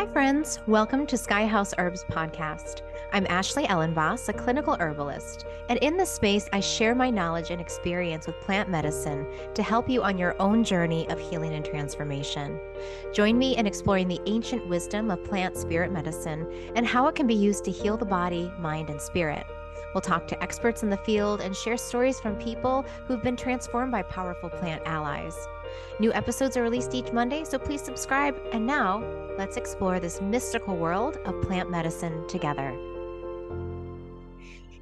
Hi, friends. Welcome to Sky House Herbs Podcast. I'm Ashley Ellenboss, a clinical herbalist, and in this space, I share my knowledge and experience with plant medicine to help you on your own journey of healing and transformation. Join me in exploring the ancient wisdom of plant spirit medicine and how it can be used to heal the body, mind, and spirit. We'll talk to experts in the field and share stories from people who've been transformed by powerful plant allies. New episodes are released each Monday, so please subscribe. And now, let's explore this mystical world of plant medicine together.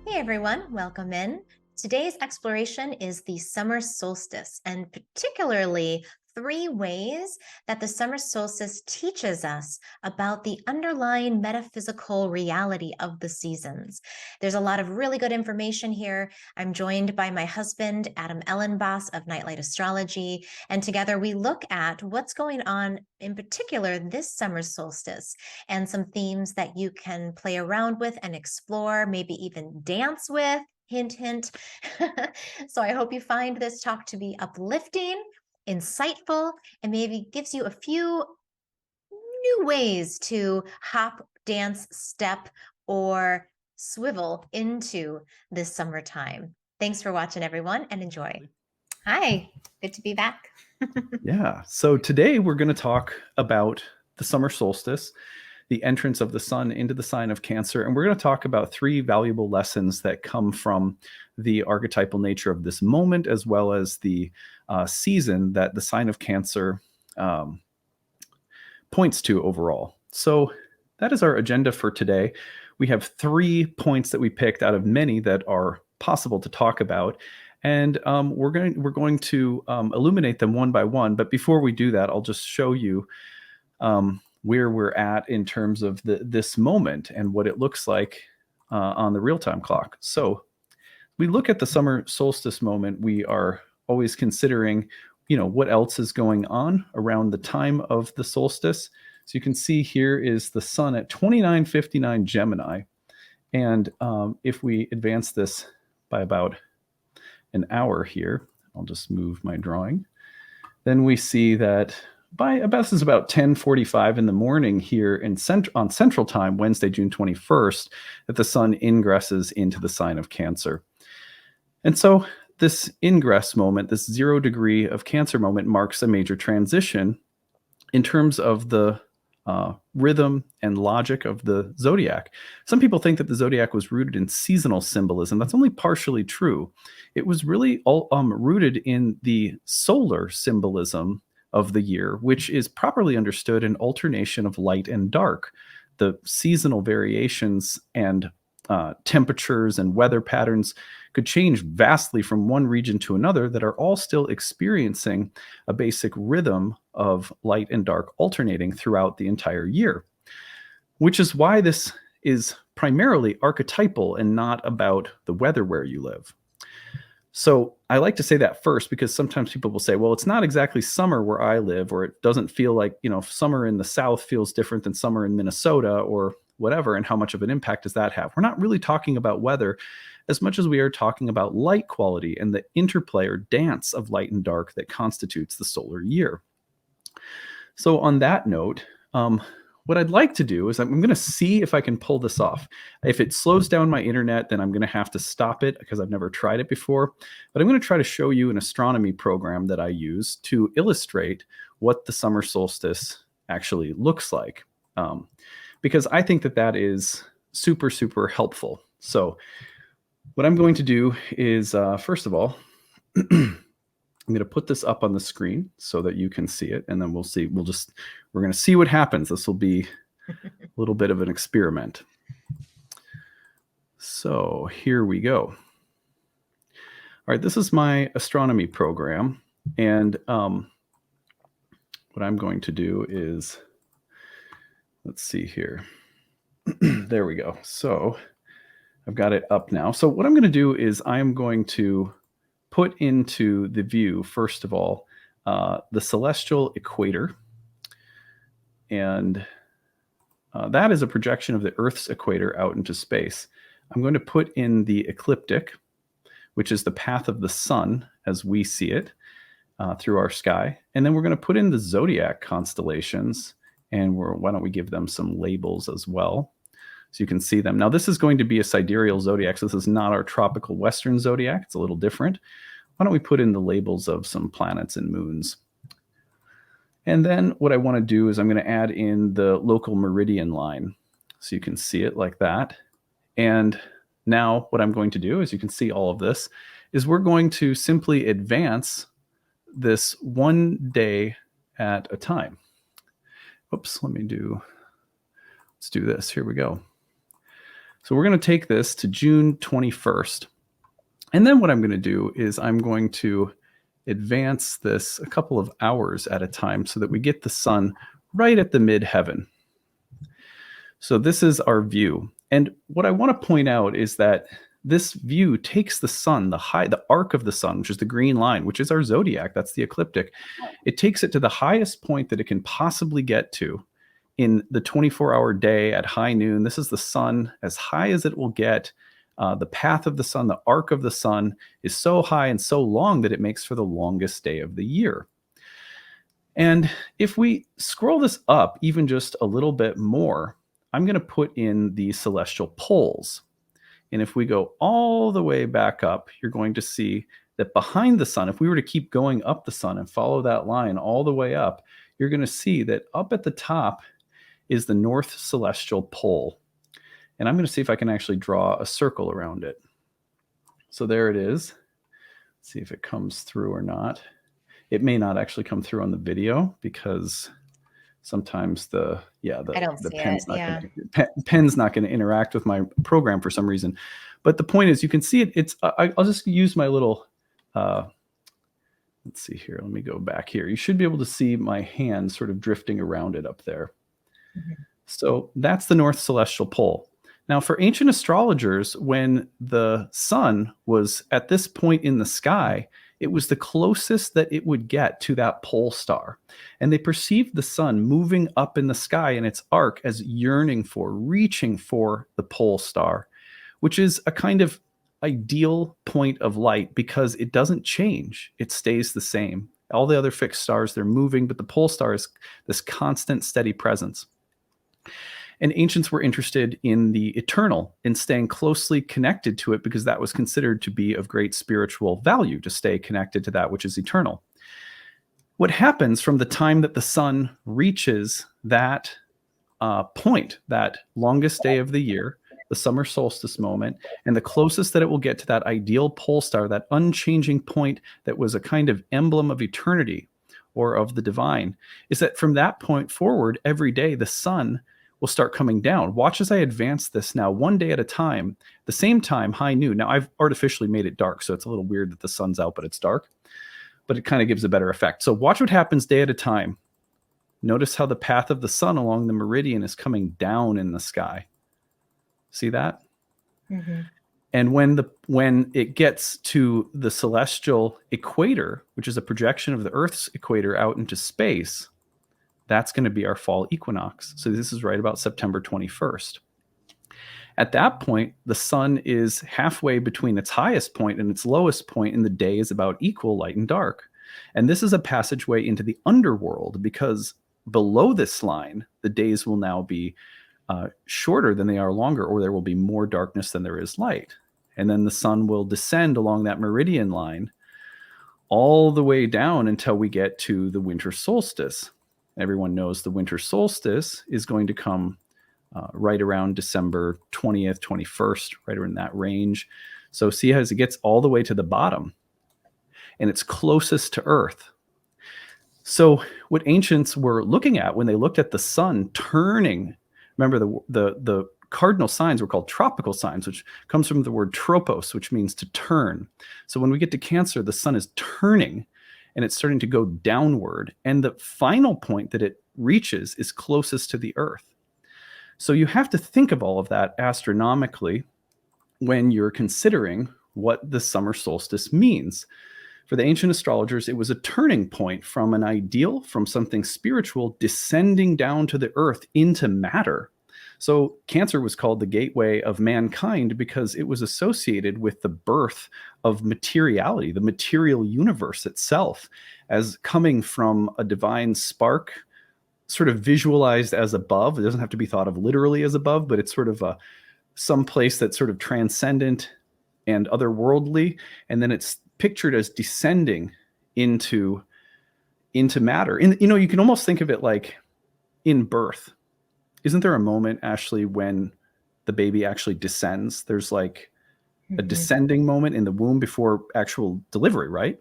Hey everyone, welcome in. Today's exploration is the summer solstice, and particularly 3 ways that the summer solstice teaches us about the underlying metaphysical reality of the seasons. There's a lot of really good information here. I'm joined by my husband, Adam Ellenboss of Nightlight Astrology, and together we look at what's going on in particular this summer solstice and some themes that you can play around with and explore, maybe even dance with. Hint, hint. So I hope you find this talk to be uplifting, insightful, and maybe gives you a few new ways to hop, dance, step, or swivel into this summertime. Thanks for watching, everyone, and enjoy. Hi, good to be back. Yeah. So today we're going to talk about the summer solstice, the entrance of the sun into the sign of Cancer. And we're going to talk about 3 valuable lessons that come from the archetypal nature of this moment, as well as the season that the sign of Cancer points to overall. So that is our agenda for today. We have 3 points that we picked out of many that are possible to talk about. And we're going to illuminate them one by one. But before we do that, I'll just show you where we're at in terms of this moment and what it looks like on the real-time clock. So we look at the summer solstice moment. We are always considering, what else is going on around the time of the solstice. So you can see here is the sun at 29:59 Gemini. And if we advance this by about an hour here, I'll just move my drawing. Then we see that this is about 10:45 in the morning here on Central Time, Wednesday, June 21st, that the sun ingresses into the sign of Cancer. And so this ingress moment, this 0 degree of Cancer moment, marks a major transition in terms of the rhythm and logic of the zodiac. Some people think that the zodiac was rooted in seasonal symbolism. That's only partially true. It was really all rooted in the solar symbolism of the year, which is properly understood an alternation of light and dark. The seasonal variations and temperatures and weather patterns could change vastly from one region to another that are all still experiencing a basic rhythm of light and dark alternating throughout the entire year, which is why this is primarily archetypal and not about the weather where you live. So I like to say that first because sometimes people will say, well, it's not exactly summer where I live, or it doesn't feel like, summer in the South feels different than summer in Minnesota or whatever, and how much of an impact does that have? We're not really talking about weather as much as we are talking about light quality and the interplay or dance of light and dark that constitutes the solar year. So on that note, what I'd like to do is I'm going to see if I can pull this off. If it slows down my internet, then I'm going to have to stop it because I've never tried it before. But I'm going to try to show you an astronomy program that I use to illustrate what the summer solstice actually looks like. Because I think that is super, super helpful. So what I'm going to do is, first of all, I'm going to put this up on the screen so that you can see it, and then we'll see. We're going to see what happens. This will be a little bit of an experiment. So here we go. All right, this is my astronomy program, and what I'm going to do is, let's see here. There we go. So I've got it up now. So what I'm going to do is I'm going to put into the view, first of all, the celestial equator. And that is a projection of the Earth's equator out into space. I'm going to put in the ecliptic, which is the path of the sun as we see it through our sky. And then we're going to put in the zodiac constellations And why don't we give them some labels as well, so you can see them. Now, this is going to be a sidereal zodiac, so this is not our tropical western zodiac. It's a little different. Why don't we put in the labels of some planets and moons? And then what I want to do is I'm going to add in the local meridian line, so you can see it like that. And now what I'm going to do, as you can see all of this, is we're going to simply advance this one day at a time. Oops, let's do this. Here we go. So we're going to take this to June 21st. And then what I'm going to do is I'm going to advance this a couple of hours at a time so that we get the sun right at the midheaven. So this is our view. And what I want to point out is that this view takes the sun, the arc of the sun, which is the green line, which is our zodiac, that's the ecliptic. It takes it to the highest point that it can possibly get to in the 24-hour day at high noon. This is the sun as high as it will get. The path of the sun, the arc of the sun, is so high and so long that it makes for the longest day of the year. And if we scroll this up even just a little bit more, I'm going to put in the celestial poles. And if we go all the way back up, you're going to see that behind the sun, if we were to keep going up the sun and follow that line all the way up, you're going to see that up at the top is the North Celestial Pole. And I'm going to see if I can actually draw a circle around it. So there it is. Let's see if it comes through or not. It may not actually come through on the video because sometimes the pen's not going to interact with my program for some reason. But the point is, you can see it. I'll just use my little, let's see here. Let me go back here. You should be able to see my hand sort of drifting around it up there. Mm-hmm. So that's the North Celestial Pole. Now, for ancient astrologers, when the sun was at this point in the sky, it was the closest that it would get to that pole star. And they perceived the sun moving up in the sky in its arc as yearning for, reaching for the pole star, which is a kind of ideal point of light because it doesn't change. It stays the same. All the other fixed stars, they're moving, but the pole star is this constant, steady presence. And ancients were interested in the eternal, in staying closely connected to it because that was considered to be of great spiritual value, to stay connected to that which is eternal. What happens from the time that the sun reaches that point, that longest day of the year, the summer solstice moment, and the closest that it will get to that ideal pole star, that unchanging point that was a kind of emblem of eternity or of the divine, is that from that point forward, every day the sun will start coming down. Watch as I advance this now, one day at a time, the same time, high noon. Now, I've artificially made it dark, so it's a little weird that the sun's out, but it's dark. But it kind of gives a better effect. So watch what happens day at a time. Notice how the path of the sun along the meridian is coming down in the sky. See that? Mm-hmm. And when it gets to the celestial equator, which is a projection of the Earth's equator out into space, that's going to be our fall equinox. So this is right about September 21st. At that point, the sun is halfway between its highest point and its lowest point, and the day is about equal light and dark. And this is a passageway into the underworld because below this line, the days will now be shorter than they are longer, or there will be more darkness than there is light. And then the sun will descend along that meridian line all the way down until we get to the winter solstice. Everyone knows the winter solstice is going to come right around December 20th, 21st, right around that range. So see as it gets all the way to the bottom and it's closest to Earth. So what ancients were looking at when they looked at the sun turning, remember the cardinal signs were called tropical signs, which comes from the word tropos, which means to turn. So when we get to Cancer, the sun is turning and it's starting to go downward. And the final point that it reaches is closest to the Earth. So you have to think of all of that astronomically when you're considering what the summer solstice means. For the ancient astrologers, it was a turning point from an ideal, from something spiritual, descending down to the Earth into matter. So Cancer was called the gateway of mankind because it was associated with the birth of materiality, the material universe itself, as coming from a divine spark sort of visualized as above. It doesn't have to be thought of literally as above, but it's sort of some place that's sort of transcendent and otherworldly, and then it's pictured as descending into matter. And you can almost think of it like in birth. Isn't there a moment, Ashley, when the baby actually descends? There's like a Mhm. descending moment in the womb before actual delivery, right?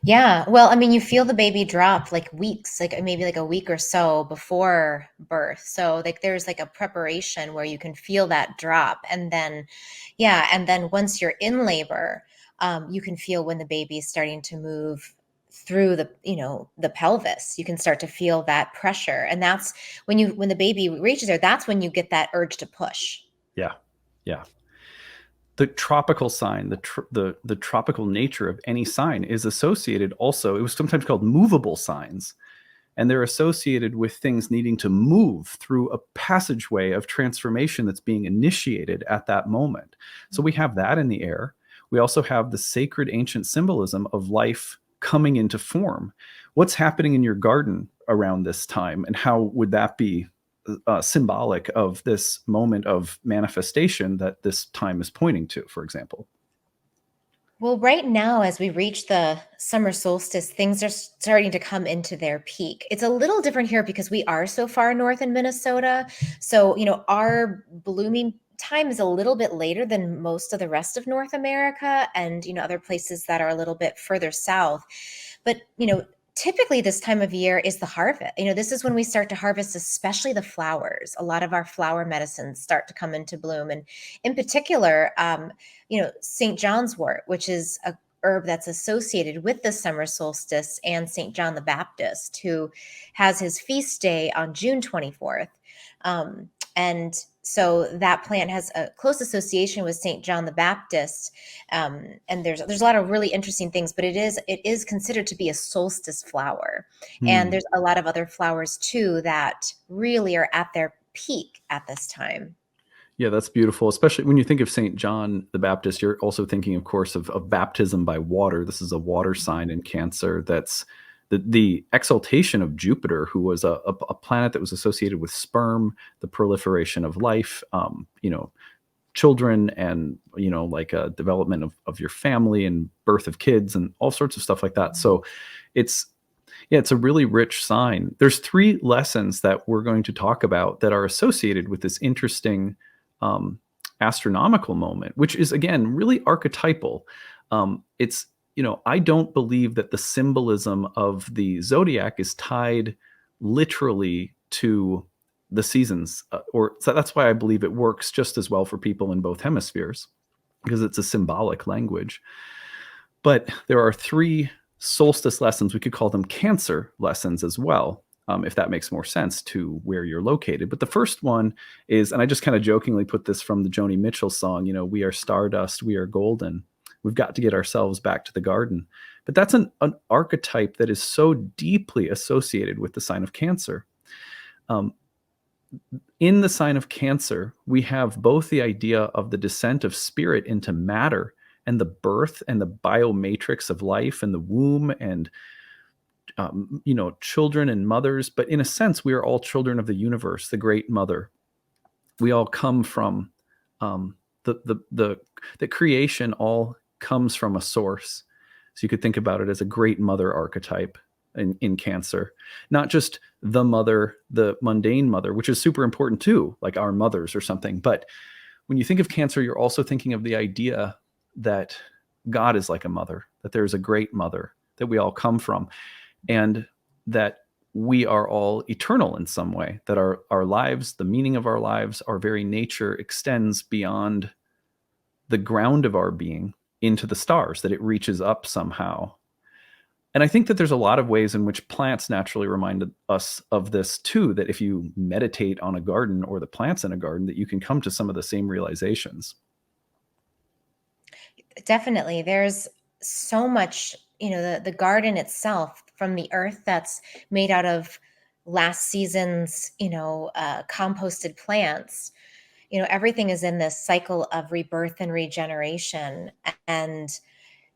Yeah. Well, I mean, you feel the baby drop like weeks, like maybe like a week or so before birth. So like there's like a preparation where you can feel that drop. And then, yeah, and then once you're in labor, you can feel when the baby is starting to move through the pelvis. You can start to feel that pressure. And that's when the baby reaches there, that's when you get that urge to push. Yeah. Yeah. The tropical sign, the tropical nature of any sign is associated also. It was sometimes called movable signs, and they're associated with things needing to move through a passageway of transformation that's being initiated at that moment. So we have that in the air. We also have the sacred ancient symbolism of life coming into form. What's happening in your garden around this time, and how would that be symbolic of this moment of manifestation that this time is pointing to, for example? Well, right now, as we reach the summer solstice, things are starting to come into their peak. It's a little different here because we are so far north in Minnesota. So, our blooming time is a little bit later than most of the rest of North America and, other places that are a little bit further south. But, typically this time of year is the harvest. This is when we start to harvest, especially the flowers. A lot of our flower medicines start to come into bloom. And in particular, St. John's wort, which is a herb that's associated with the summer solstice, and St. John the Baptist, who has his feast day on June 24th. And so that plant has a close association with St. John the Baptist. And there's a lot of really interesting things, but it is considered to be a solstice flower. And Hmm. there's a lot of other flowers too that really are at their peak at this time. Yeah, that's beautiful. Especially when you think of St. John the Baptist, you're also thinking, of course, of baptism by water. This is a water sign in Cancer. That's the exaltation of Jupiter, who was a planet that was associated with sperm, the proliferation of life, children, and, like a development of your family and birth of kids and all sorts of stuff like that. So it's, yeah, it's a really rich sign. There's three lessons that we're going to talk about that are associated with this interesting um, astronomical moment, which is, again, really archetypal. It's, I don't believe that the symbolism of the zodiac is tied literally to the seasons, or so that's why I believe it works just as well for people in both hemispheres, because it's a symbolic language. But there are three solstice lessons. We could call them Cancer lessons as well, if that makes more sense to where you're located. But the first one is, and I just kind of jokingly put this from the Joni Mitchell song, we are stardust, we are golden. We've got to get ourselves back to the garden. But that's an archetype that is so deeply associated with the sign of Cancer. Um, in the sign of Cancer, we have both the idea of the descent of spirit into matter and the birth and the biomatrix of life and the womb and children and mothers. But in a sense, we are all children of the universe, the great mother. We all come from the creation. All comes from a source. So you could think about it as a great mother archetype in Cancer, not just the mother, the mundane mother, which is super important too, like our mothers or something. But when you think of Cancer, you're also thinking of the idea that God is like a mother, that there's a great mother that we all come from, and that we are all eternal in some way, that our lives, the meaning of our lives, our very nature extends beyond the ground of our being into the stars, that it reaches up somehow. And I think that there's a lot of ways in which plants naturally remind us of this too, that if you meditate on a garden or the plants in a garden, that you can come to some of the same realizations. Definitely. There's so much, the garden itself from the earth that's made out of last season's, composted plants. Everything is in this cycle of rebirth and regeneration. And,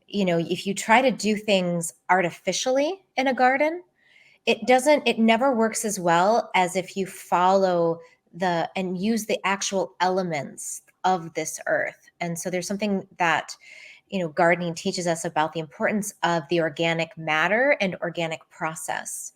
if you try to do things artificially in a garden, it never works as well as if you follow the and use the actual elements of this earth. And so there's something that, gardening teaches us about the importance of the organic matter and organic process,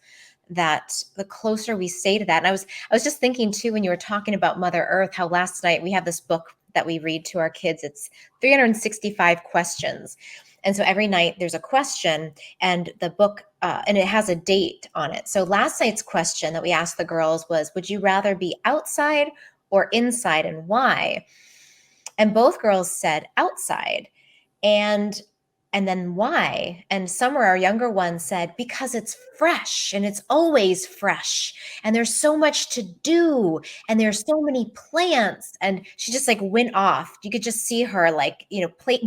that the closer we stay to that. And I was just thinking too, when you were talking about Mother Earth, how last night we have this book that we read to our kids. It's 365 questions. And so every night there's a question, and the book, and it has a date on it. So last night's question that we asked the girls was, would you rather be outside or inside, and why? And both girls said outside. And then why? And Summer, our younger one, said because it's fresh, and it's always fresh, and there's so much to do, and there's so many plants. And she just like went off. You could just see her like,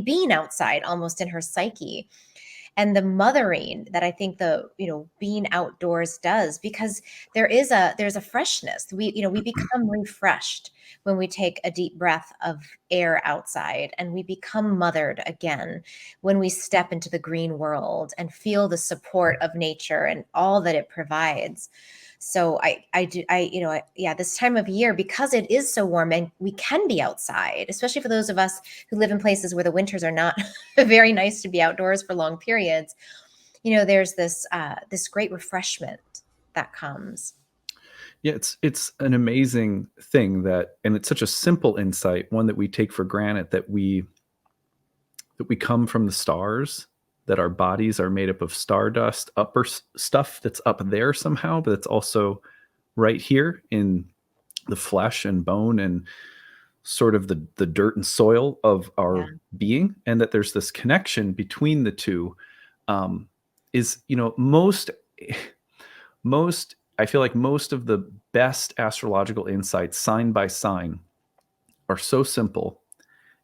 being outside almost in her psyche, and the mothering that I think the, being outdoors does, because there's a freshness. We become refreshed when we take a deep breath of air outside, and we become mothered again when we step into the green world and feel the support of nature and all that it provides. So I do, yeah, this time of year, because it is so warm and we can be outside, especially for those of us who live in places where the winters are not very nice to be outdoors for long periods. There's this great refreshment that comes. Yeah, it's an amazing thing that, and it's such a simple insight, one that we take for granted, that we come from the stars, that our bodies are made up of stardust, upper stuff that's up there somehow, but it's also right here in the flesh and bone and sort of the dirt and soil of Yeah. our being, and that there's this connection between the two. Is most I feel like most of the best astrological insights, sign by sign, are so simple,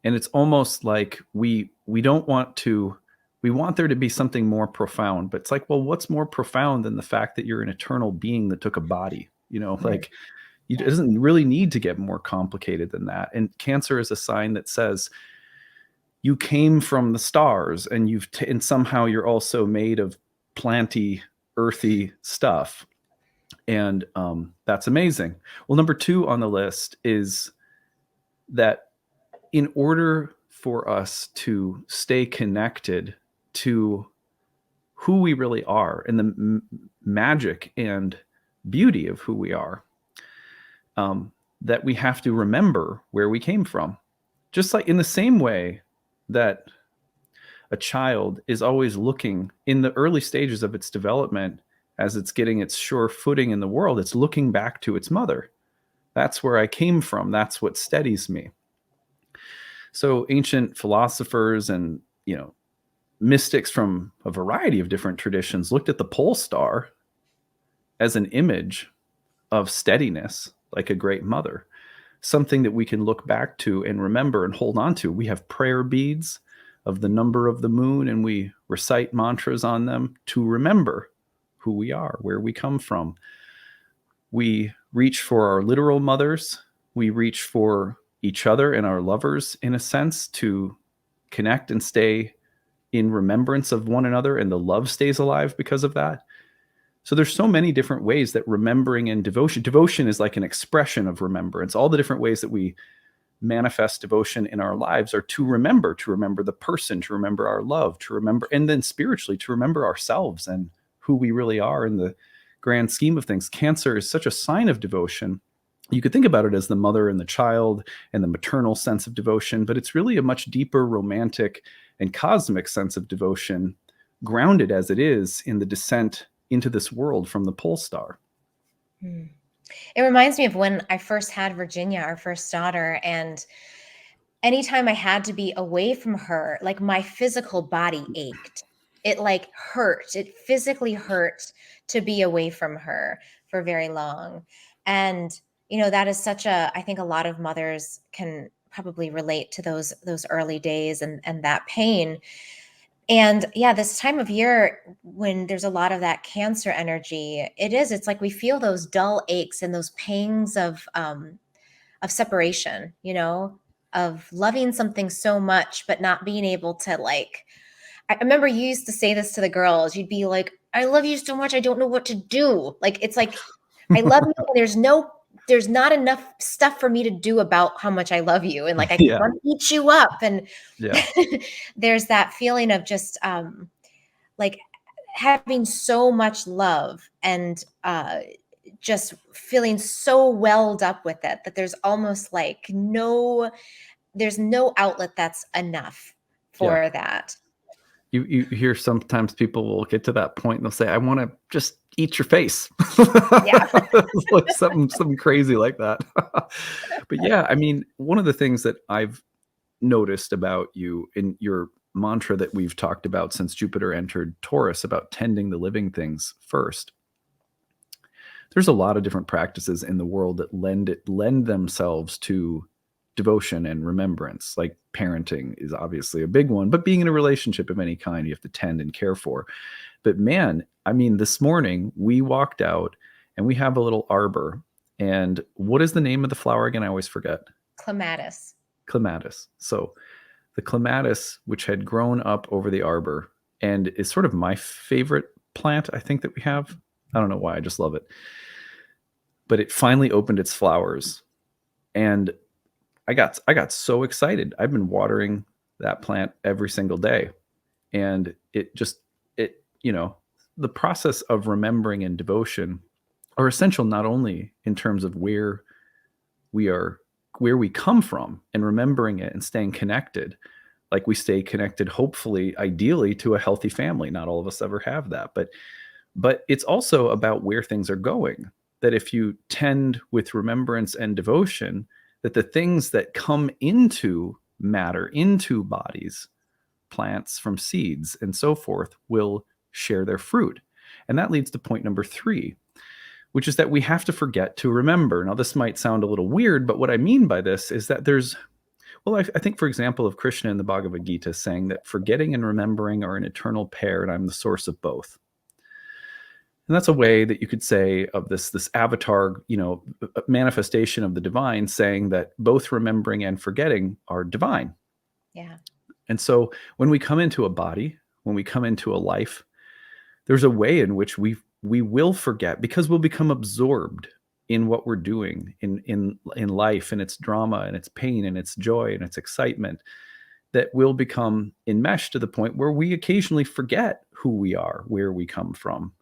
and it's almost like we don't want to we want there to be something more profound, but it's like, well, what's more profound than the fact that you're an eternal being that took a body, Right. like, it Yeah. doesn't really need to get more complicated than that. And Cancer is a sign that says you came from the stars, and and somehow you're also made of planty, earthy stuff, and that's amazing. Well, number two on the list is that in order for us to stay connected to who we really are and the magic and beauty of who we are, that we have to remember where we came from. Just like in the same way that a child is always looking in the early stages of its development, as it's getting its sure footing in the world, it's looking back to its mother. That's where I came from. That's what steadies me. So ancient philosophers and, mystics from a variety of different traditions looked at the pole star as an image of steadiness, like a great mother, something that we can look back to and remember and hold on to. We have prayer beads of the number of the moon, and we recite mantras on them to remember who we are, where we come from. We reach for our literal mothers. We reach for each other and our lovers, in a sense, to connect and stay in remembrance of one another, and the love stays alive because of that. So there's so many different ways that remembering and devotion is like an expression of remembrance. All the different ways that we manifest devotion in our lives are to remember the person, to remember our love, to remember, and then spiritually to remember ourselves and who we really are in the grand scheme of things. Cancer is such a sign of devotion. You could think about it as the mother and the child and the maternal sense of devotion, but it's really a much deeper romantic and cosmic sense of devotion, grounded as it is in the descent into this world from the pole star. Hmm. It reminds me of when I first had Virginia, our first daughter, and anytime I had to be away from her, like my physical body ached. It like hurt. It physically hurt to be away from her for very long. And that is such a, I think a lot of mothers can probably relate to those early days and that pain. And yeah, this time of year when there's a lot of that Cancer energy, it's like we feel those dull aches and those pangs of separation, of loving something so much, but not being able to like, I remember you used to say this to the girls. You'd be like, I love you so much. I don't know what to do. Like, it's like, I love you. And there's not enough stuff for me to do about how much I love you. And like, I Yeah. want to eat you up. And Yeah. there's that feeling of just, like having so much love and, just feeling so welled up with it that there's almost like there's no outlet that's enough Yeah. for that. You hear sometimes people will get to that point and they'll say, "I wanna just eat your face." Yeah. Like something crazy like that. But yeah, I mean, one of the things that I've noticed about you in your mantra that we've talked about since Jupiter entered Taurus about tending the living things first. There's a lot of different practices in the world that lend themselves to devotion and remembrance. Like parenting is obviously a big one, but being in a relationship of any kind, you have to tend and care for. But man, I mean, this morning we walked out and we have a little arbor. And what is the name of the flower again? I always forget. Clematis. Clematis. So the clematis, which had grown up over the arbor and is sort of my favorite plant, I think that we have. I don't know why, I just love it. But it finally opened its flowers, and I got so excited. I've been watering that plant every single day, and it the process of remembering and devotion are essential not only in terms of we are where we come from and remembering it and staying connected, like we stay connected hopefully ideally to a healthy family. Not all of us ever have that, but it's also about where things are going. That if you tend with remembrance and devotion, that the things that come into matter, into bodies, plants from seeds and so forth, will share their fruit. And that leads to point number 3, which is that we have to forget to remember. Now, this might sound a little weird, but what I mean by this is that I think, for example, of Krishna in the Bhagavad Gita saying that forgetting and remembering are an eternal pair, and I'm the source of both. And that's a way that you could say of this avatar, manifestation of the divine, saying that both remembering and forgetting are divine. Yeah. And so when we come into a body, when we come into a life, there's a way in which we will forget because we'll become absorbed in what we're doing in life and its drama and its pain and its joy and its excitement, that will become enmeshed to the point where we occasionally forget who we are, where we come from.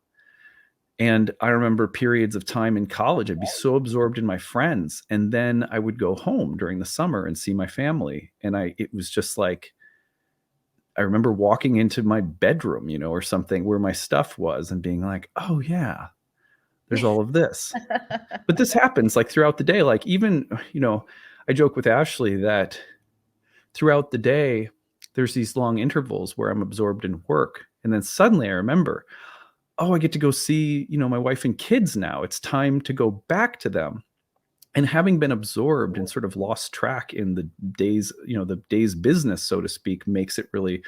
And I remember periods of time in college, I'd be so absorbed in my friends. And then I would go home during the summer and see my family. And it was just like, I remember walking into my bedroom, or something where my stuff was and being like, oh, yeah, there's all of this. But this happens like throughout the day. Like even, I joke with Ashley that throughout the day, there's these long intervals where I'm absorbed in work. And then suddenly I remember, oh, I get to go see, my wife and kids now. It's time to go back to them. And having been absorbed and sort of lost track in the day's business, so to speak, makes it really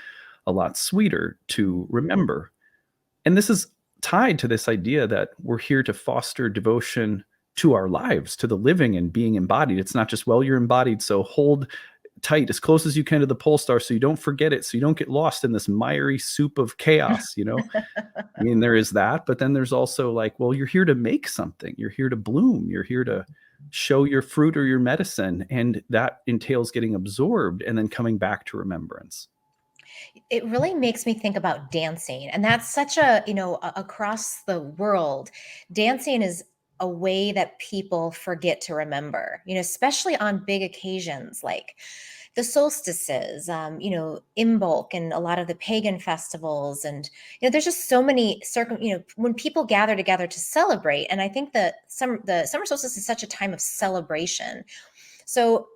a lot sweeter to remember. And this is tied to this idea that we're here to foster devotion to our lives, to the living and being embodied. It's not just, well, you're embodied, so hold tight as close as you can to the pole star so you don't forget it, so you don't get lost in this miry soup of chaos. I mean, there is that, but then there's also like, well, you're here to make something. You're here to bloom. You're here to show your fruit or your medicine. And that entails getting absorbed and then coming back to remembrance. It really makes me think about dancing. And that's such across the world, dancing is a way that people forget to remember, especially on big occasions like the solstices, Imbolc and a lot of the pagan festivals. And, there's just so many when people gather together to celebrate. And I think the summer solstice is such a time of celebration. So,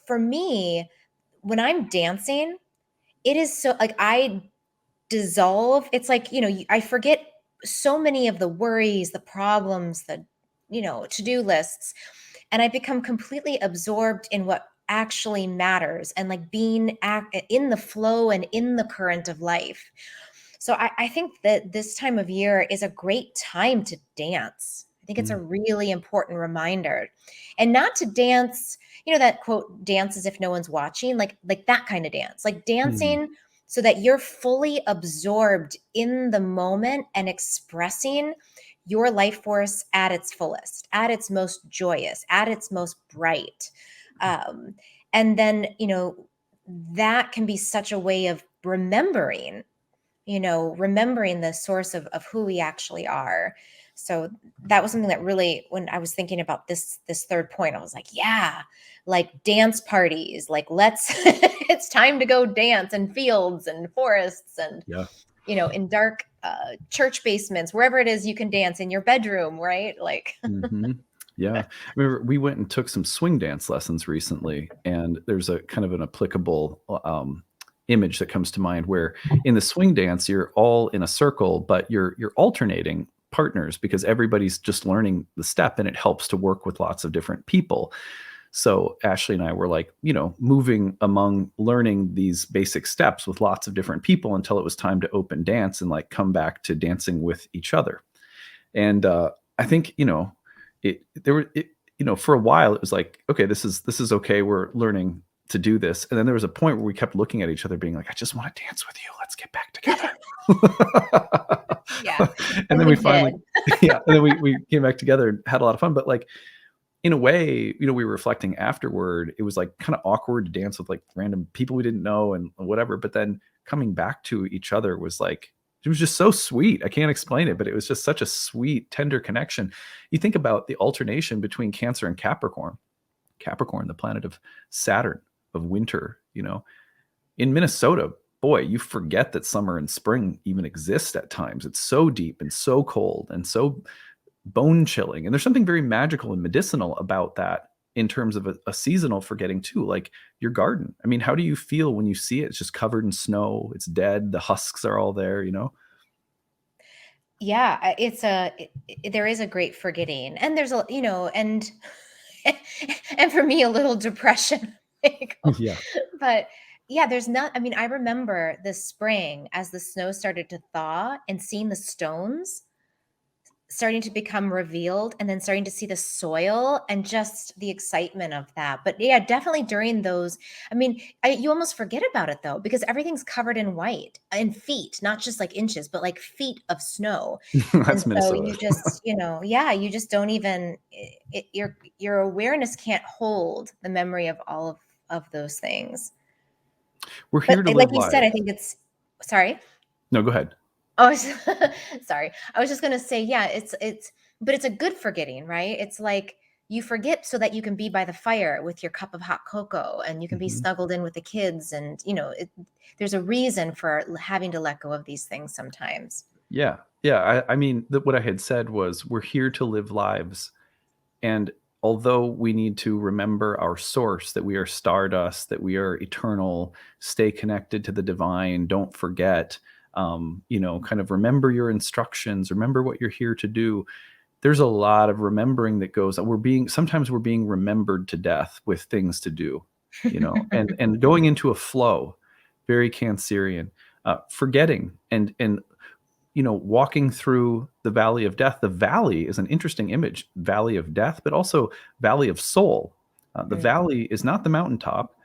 for me, when I'm dancing, it is so like I dissolve. It's like, I forget so many of the worries, the problems, the, to-do lists, and I become completely absorbed in what actually matters and like being in the flow and in the current of life. So I think that this time of year is a great time to dance. I think it's a Mm. really important reminder. And not to dance, that quote, dance as if no one's watching, like that kind of dance. Like Mm. dancing so that you're fully absorbed in the moment and expressing your life force at its fullest, at its most joyous, at its most bright. Um, and then, that can be such a way of remembering the source of who we actually are. So that was something that really, when I was thinking about this third point, I was like, yeah, like dance parties, like let's it's time to go dance in fields and forests and Yeah. in dark church basements, wherever it is you can dance in your bedroom, right? Like Hmm. Yeah. I remember we went and took some swing dance lessons recently, and there's a kind of an applicable image that comes to mind where in the swing dance you're all in a circle, but you're alternating partners because everybody's just learning the step, and it helps to work with lots of different people. So Ashley and I were like, moving among learning these basic steps with lots of different people until it was time to open dance and like come back to dancing with each other. And I think it there were it, for a while it was like, okay, this is okay, we're learning to do this. And then there was a point where we kept looking at each other being like, I just want to dance with you, let's get back together. yeah, And and then we we finally, did. yeah, and then we came back together and had a lot of fun. But like, in a way, we were reflecting afterward, it was like kind of awkward to dance with like random people we didn't know and whatever. But then coming back to each other was like, it was just so sweet. I can't explain it, but it was just such a sweet, tender connection. You think about the alternation between Cancer and Capricorn. Capricorn, the planet of Saturn, of winter, in Minnesota, boy, you forget that summer and spring even exist at times. It's so deep and so cold and so bone chilling. And there's something very magical and medicinal about that in terms of a seasonal forgetting too, like your garden. I mean, how do you feel when you see it? It's just covered in snow. It's dead. The husks are all there. Yeah, there is a great forgetting, and there's and and for me a little depression. Yeah. But yeah, there's not. I mean, I remember this spring as the snow started to thaw and seeing the stones starting to become revealed and then starting to see the soil and just the excitement of that. But yeah, definitely during those, I mean, you almost forget about it though, because everything's covered in white and feet, not just like inches, but like feet of snow. And That's so Minnesota. you just, yeah, you just don't even, your awareness can't hold the memory of all of those things. We're But here to like live you said, I lives. think sorry. No, go ahead. Oh, sorry. I was just gonna say, yeah, but it's a good forgetting, right? It's like you forget so that you can be by the fire with your cup of hot cocoa and you can be Mhm. snuggled in with the kids. And, there's a reason for having to let go of these things sometimes. Yeah. Yeah. I mean, what I had said was we're here to live lives. And although we need to remember our source, that we are stardust, that we are eternal, stay connected to the divine, don't forget, kind of remember your instructions, remember what you're here to do. There's a lot of remembering that goes on. Sometimes we're being remembered to death with things to do, and going into a flow, very Cancerian, forgetting and walking through the valley of death. The valley is an interesting image, valley of death, but also valley of soul. The Mm. valley is not the mountaintop.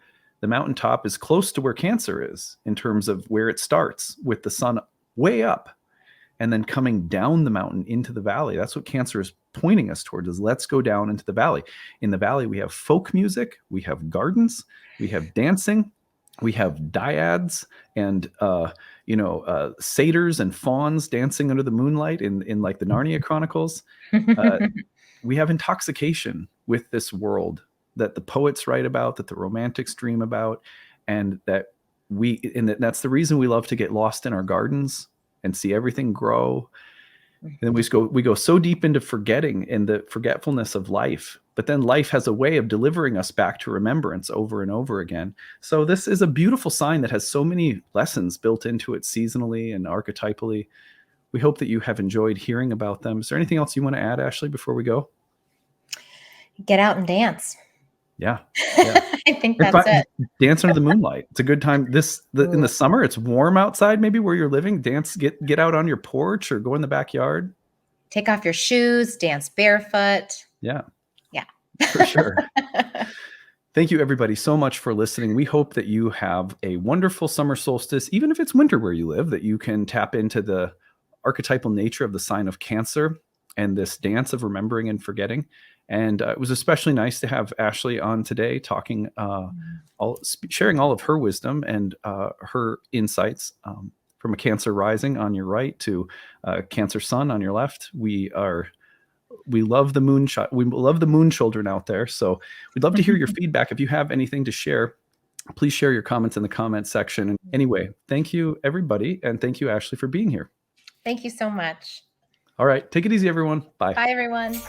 The mountaintop is close to where Cancer is in terms of where it starts, with the sun way up and then coming down the mountain into the valley. That's what Cancer is pointing us towards, is let's go down into the valley. In the valley, we have folk music, we have gardens, we have dancing, we have dyads and satyrs and fauns dancing under the moonlight in like the Narnia Chronicles. Uh, we have intoxication with this world that the poets write about, that the romantics dream about, and that's the reason we love to get lost in our gardens and see everything grow. And then we go so deep into forgetting and the forgetfulness of life, but then life has a way of delivering us back to remembrance over and over again. So this is a beautiful sign that has so many lessons built into it seasonally and archetypally. We hope that you have enjoyed hearing about them. Is there anything else you want to add, Ashley, before we go? Get out and dance. Yeah. Yeah. I think that's it. Dance under the moonlight. It's a good time. In the Ooh. summer, it's warm outside, maybe where you're living. Dance, get out on your porch or go in the backyard. Take off your shoes, dance barefoot. Yeah, Yeah. for sure. Thank you, everybody, so much for listening. We hope that you have a wonderful summer solstice, even if it's winter where you live, that you can tap into the archetypal nature of the sign of Cancer and this dance of remembering and forgetting. And it was especially nice to have Ashley on today, talking, sharing all of her wisdom and her insights. From a Cancer rising on your right to Cancer sun on your left, we love the moonshot. We love the moon children out there. So we'd love to hear your feedback. If you have anything to share, please share your comments in the comment section. And anyway, thank you, everybody. And thank you, Ashley, for being here. Thank you so much. All right. Take it easy, everyone. Bye. Bye, everyone.